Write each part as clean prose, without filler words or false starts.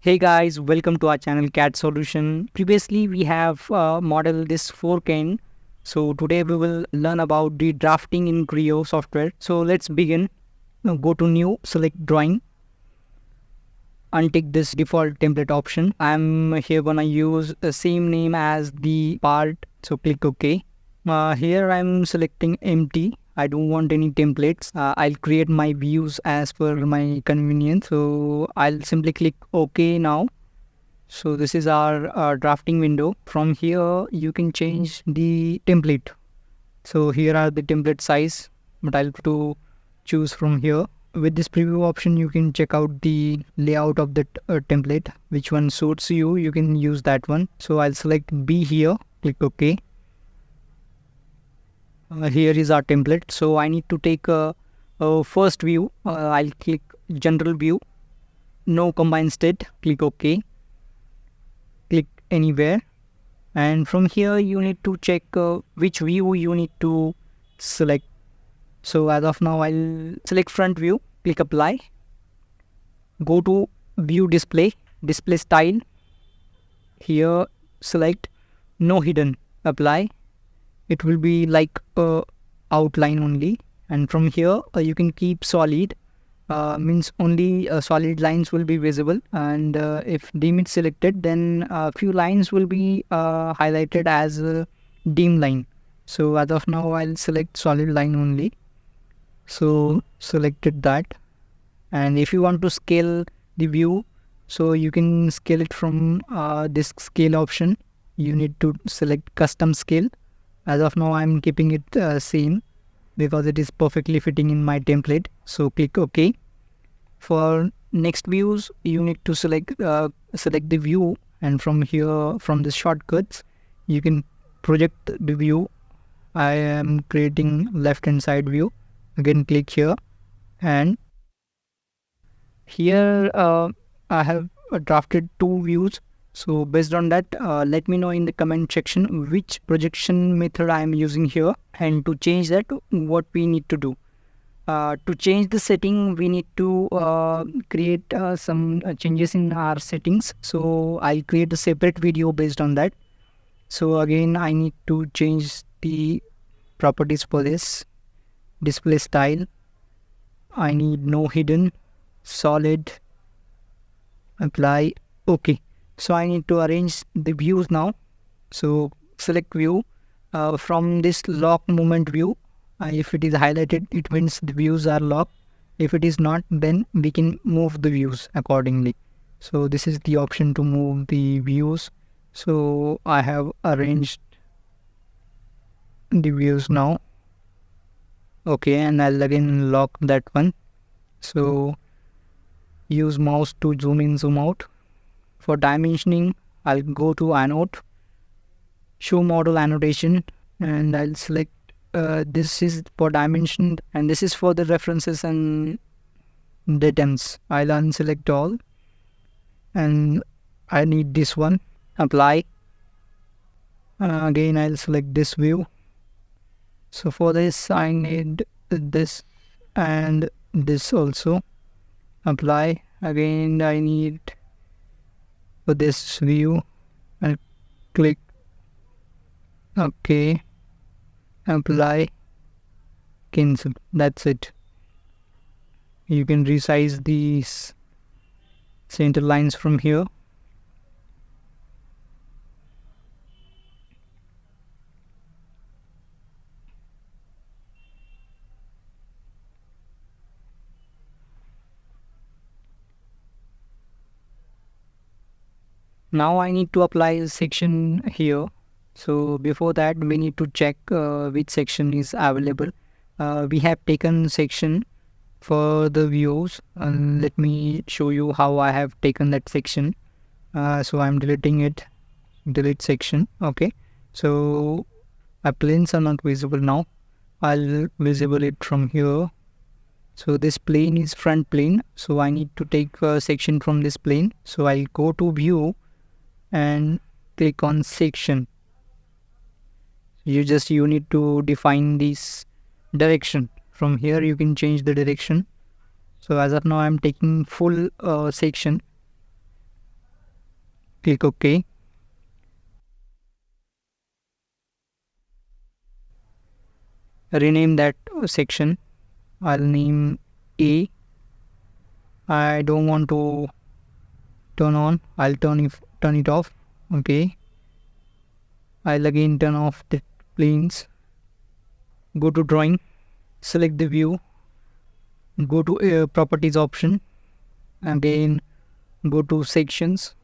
Hey guys, welcome to our channel CAD Solution. Previously, we have modeled this 4K. So today we will learn about the drafting in Creo software. So let's begin. Now go to New, select Drawing, untick this default template option. I'm here gonna use the same name as the part. So click OK. Here I'm selecting empty. I don't want any templates. I'll create my views as per my convenience. So I'll simply click OK now. So this is our drafting window. From here, you can change the template. So here are the template size, but I'll have to choose from here. With this preview option, you can check out the layout of the template. Which one suits you, you can use that one. So I'll select B here, click OK. Here is our template. So I need to take a first view. I'll click general view, no combined state, click OK. Click anywhere, and from here you need to check which view you need to select. So as of now, I'll select front view, click apply, go to view display style. Here select no hidden, apply. It will be like outline only, and from here you can keep solid. Means only solid lines will be visible, and if dim is selected, then a few lines will be highlighted as a dim line. So as of now, I'll select solid line only. So selected that, and if you want to scale the view, so you can scale it from this scale option. You need to select custom scale. As of now, I'm keeping it same because it is perfectly fitting in my template. So click OK. For next views, you need to select the view, and from here, from the shortcuts, you can project the view. I am creating left hand side view. Again, click here, and here I have drafted two views. So based on that, let me know in the comment section which projection method I am using here, and to change that, what we need to do. To change the setting, we need to create some changes in our settings. So I'll create a separate video based on that. So again, I need to change the properties for this display style. I need no hidden, solid, apply, OK. So I need to arrange the views now. So select view from this lock movement view. If it is highlighted, it means the views are locked. If it is not, then we can move the views accordingly. So this is the option to move the views. So I have arranged the views now. Okay, and I'll again lock that one. So use mouse to zoom in, zoom out. For dimensioning, I'll go to Annotate, show model annotation, and I'll select this is for dimension, and this is for the references and Datums. I'll unselect all, and I need this one, apply. Again, I'll select this view. So for this, I need this and this also, apply. Again, I need for this view, I'll click OK, apply, cancel. That's it. You can resize these center lines from here. Now I need to apply a section here. So before that, we need to check which section is available. We have taken section for the views, and let me show you how I have taken that section. So I'm deleting it, delete section. Okay, so my planes are not visible now. I'll visible it from here. So this plane is front plane, so I need to take a section from this plane. So I'll go to view and click on section. You need to define this direction. From here you can change the direction. So as of now, I'm taking full section. click OK. Rename that section. I'll name A. I don't want to turn on. I'll turn it off. Okay. I'll again turn off the planes. Go to drawing. Select the view. Go to properties option. Again, go to sections.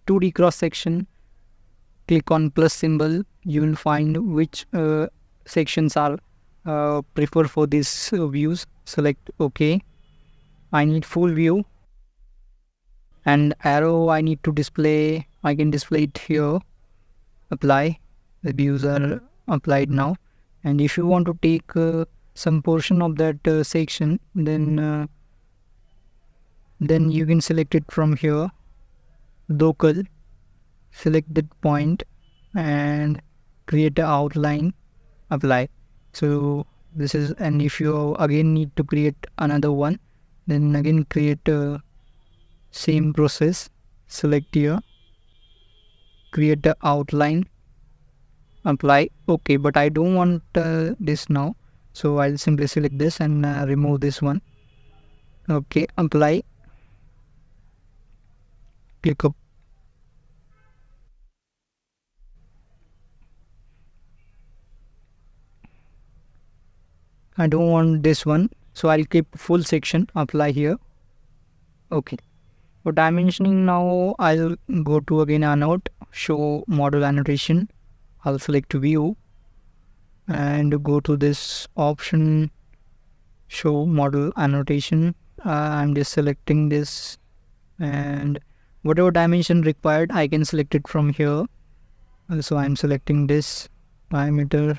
2D cross section. Click on plus symbol. You will find which sections are preferred for these views. Select OK. I need full view. And arrow I need to display. I can display it here. Apply. The views are applied now. And if you want to take some portion of that section, then you can select it from here. Local. Select that point and create an outline. Apply. So this is, and if you again need to create another one, then again create a same process. Select here, create the outline, apply. Okay, but I don't want this now, so I'll simply select this and remove this one. Okay, apply, click up. I don't want this one, so I'll keep full section. Apply here. Okay. For dimensioning now, I'll go to again Annotate, show model annotation. I'll select view and go to this option, show model annotation. I'm just selecting this, and whatever dimension required, I can select it from here. So I'm selecting this diameter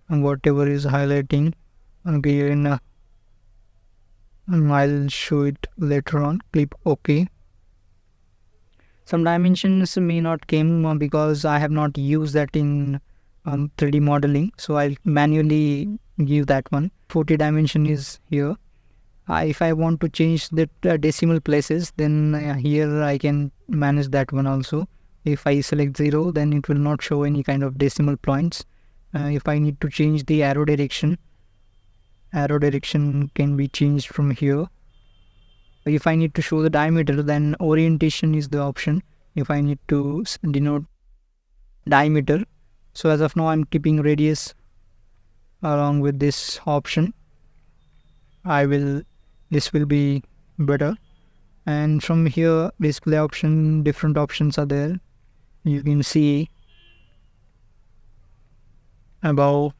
and whatever is highlighting. Again, I'll show it later on. Click OK. Some dimensions may not came because I have not used that in 3D modeling, so I'll manually give that one. 40 dimension is here. If I want to change the decimal places, then here I can manage that one also. If I select 0, then it will not show any kind of decimal points. If I need to change the arrow direction can be changed from here. If I need to show the diameter, then orientation is the option. If I need to denote diameter, so as of now I'm keeping radius along with this option. This will be better. And from here, display option, different options are there. You can see above.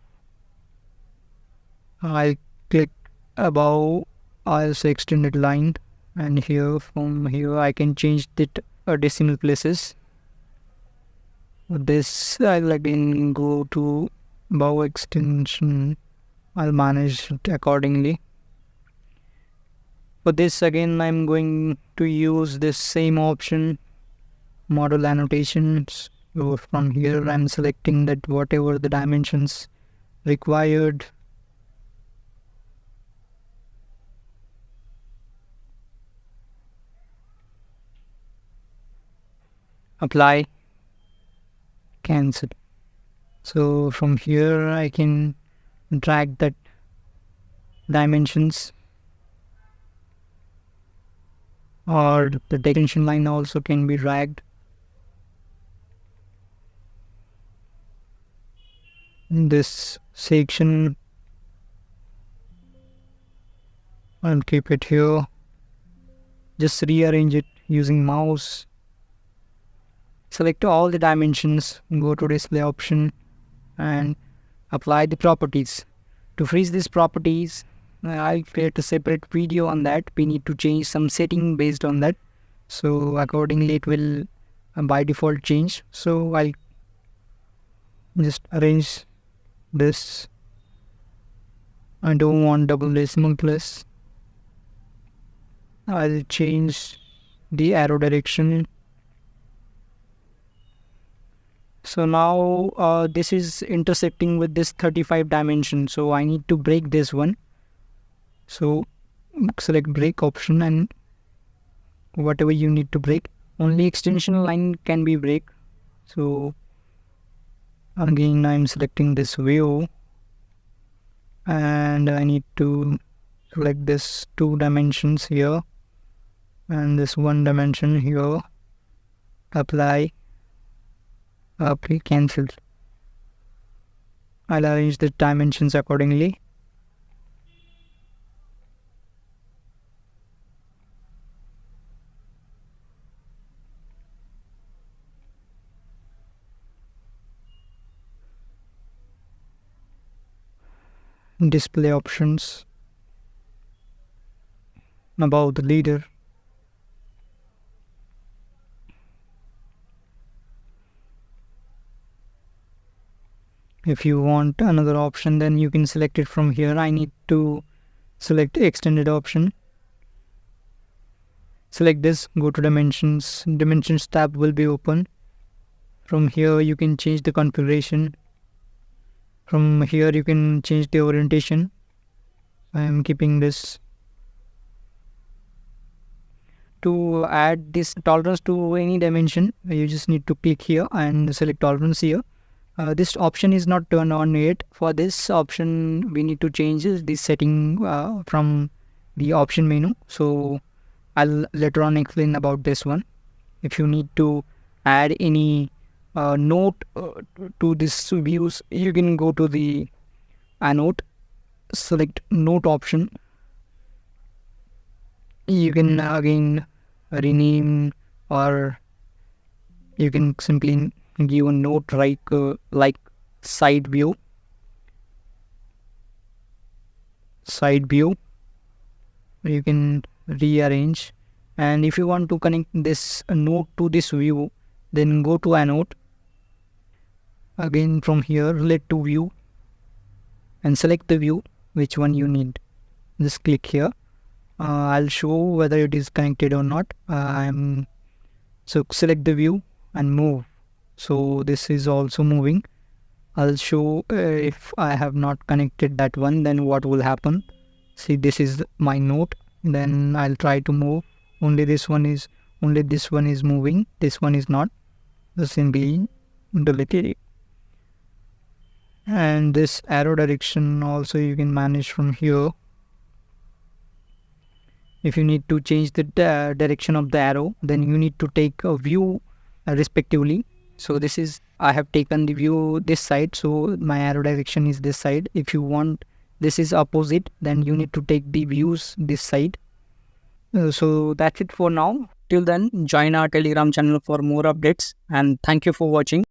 I'll click above. I'll say extended line, and here, from here, I can change the decimal places. This I'll again go to above extension. I'll manage it accordingly. For this again, I'm going to use this same option, model annotations. So from here, I'm selecting that whatever the dimensions required. Apply, cancel. So from here I can drag that dimensions, or the dimension line also can be dragged. In this section, I'll keep it here. Just rearrange it using mouse. Select all the dimensions, go to display option and apply the properties. To freeze these properties, I'll create a separate video on that. We need to change some setting based on that. So accordingly it will by default change. So I'll just arrange this. I don't want double decimal place. I'll change the arrow direction. So now this is intersecting with this 35 dimension, so I need to break this one. So select break option and whatever you need to break, only extension line can be break. So again I'm selecting this view, and I need to select this 2 dimensions here and this 1 dimension here. Apply, cancel. I'll arrange the dimensions accordingly. Display options, about the leader. If you want another option, then you can select it from here. I need to select extended option. Select this, go to dimensions. Dimensions tab will be open. From here you can change the configuration. From here you can change the orientation. I am keeping this. To add this tolerance to any dimension, you just need to click here and select tolerance here. This option is not turned on yet. For this option we need to change this setting from the option menu. So I'll later on explain about this one. If you need to add any note to this views, you can go to the Annotate, select note option. You can again rename, or you can simply give a note like side view. You can rearrange, and if you want to connect this note to this view, then go to Annotate. Again from here relate to view and select the view which one you need. Just click here. I'll show whether it is connected or not. So select the view and move. So this is also moving. I'll show if I have not connected that one, then what will happen. See, this is my note. Then I'll try to move. Only this one is moving. This one is not. Just simply delete it. And this arrow direction also you can manage from here. If you need to change the direction of the arrow, then you need to take a view respectively. So this is, I have taken the view this side, so my arrow direction is this side. If you want this is opposite, then you need to take the views this side. So that's it for now. Till then, join our Telegram channel for more updates, and thank you for watching.